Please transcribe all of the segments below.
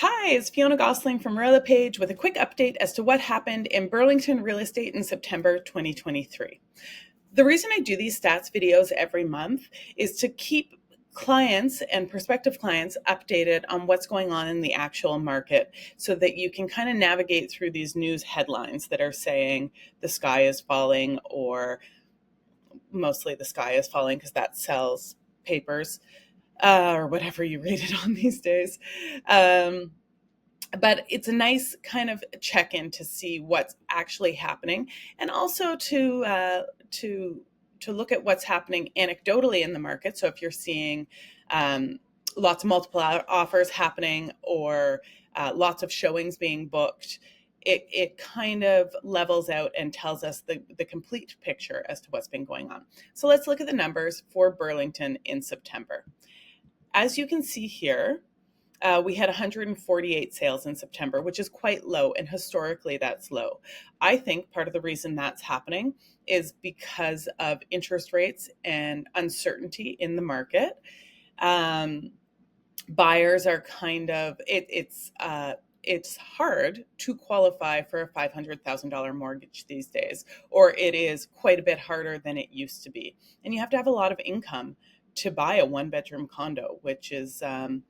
Hi, it's Fionna Gossling from Page with a quick update as to what happened in Burlington real estate in September 2023. The reason I do these stats videos every month is to keep clients and prospective clients updated on what's going on in the actual market so that you can kind of navigate through these news headlines that are saying the sky is falling, or mostly the sky is falling because that sells papers, or whatever you read it on these days. But it's a nice kind of check-in to see what's actually happening, and also to look at what's happening anecdotally in the market. So if you're seeing lots of multiple offers happening, or lots of showings being booked, it kind of levels out and tells us the complete picture as to what's been going on. So let's look at the numbers for Burlington in September. As you can see here, we had 148 sales in September, which is quite low, and historically that's low. I think part of the reason that's happening is because of interest rates and uncertainty in the market. Buyers are it's hard to qualify for a $500,000 mortgage these days, or it is quite a bit harder than it used to be. And you have to have a lot of income to buy a one-bedroom condo, which is kind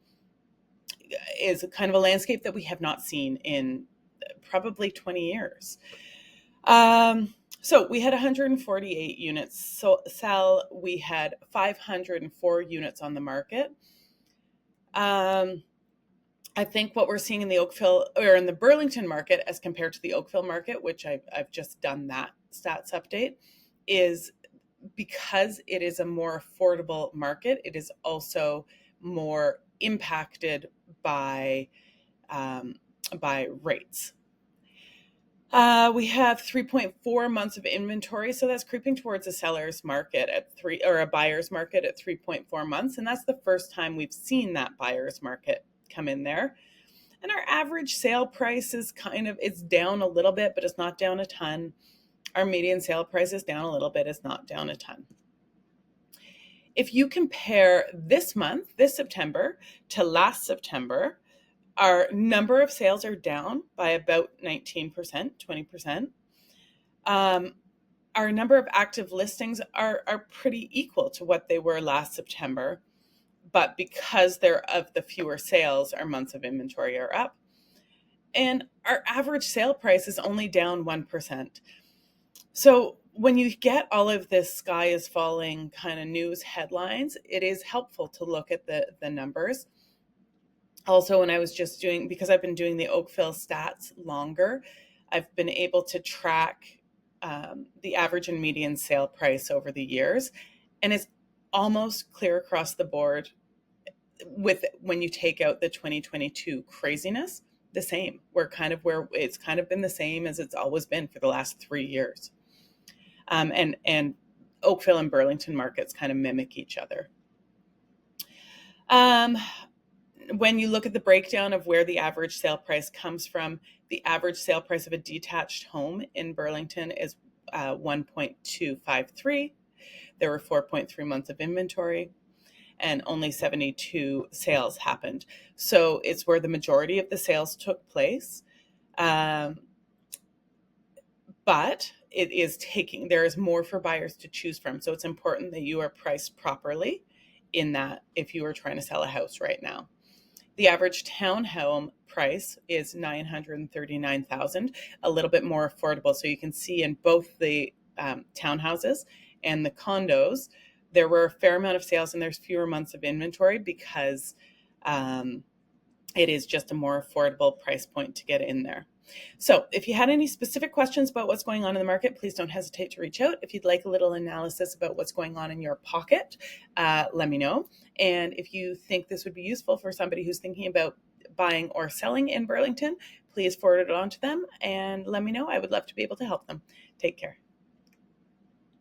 of a landscape that we have not seen in probably 20 years. So we had 148 units sell. We had 504 units on the market. I think what we're seeing in the Oakville or in the Burlington market as compared to the Oakville market, which I've just done that stats update, is because it is a more affordable market, it is also more impacted by rates. We have 3.4 months of inventory, so that's creeping towards a seller's market at a buyer's market at 3.4 months, and that's the first time we've seen that buyer's market come in there. And our average sale price is it's down a little bit, but it's not down a ton. Our median sale price is down a little bit, it's not down a ton. If you compare this month, this September, to last September, our number of sales are down by about 19%, 20%. Our number of active listings are pretty equal to what they were last September, but because they're of the fewer sales, our months of inventory are up. And our average sale price is only down 1%. So when you get all of this sky is falling kind of news headlines, it is helpful to look at the numbers. Also, when I was because I've been doing the Oakville stats longer, I've been able to track the average and median sale price over the years. And it's almost clear across the board when you take out the 2022 craziness, the same. We're kind of where it's kind of been the same as it's always been for the last 3 years. And Oakville and Burlington markets kind of mimic each other. When you look at the breakdown of where the average sale price comes from, the average sale price of a detached home in Burlington is 1.253. There were 4.3 months of inventory, and only 72 sales happened. So it's where the majority of the sales took place. But there is more for buyers to choose from. So it's important that you are priced properly in that if you are trying to sell a house right now. The average townhome price is $939,000, a little bit more affordable. So you can see in both the townhouses and the condos, there were a fair amount of sales and there's fewer months of inventory because it is just a more affordable price point to get in there. So if you had any specific questions about what's going on in the market, please don't hesitate to reach out. If you'd like a little analysis about what's going on in your pocket, let me know. And if you think this would be useful for somebody who's thinking about buying or selling in Burlington, please forward it on to them and let me know. I would love to be able to help them. Take care.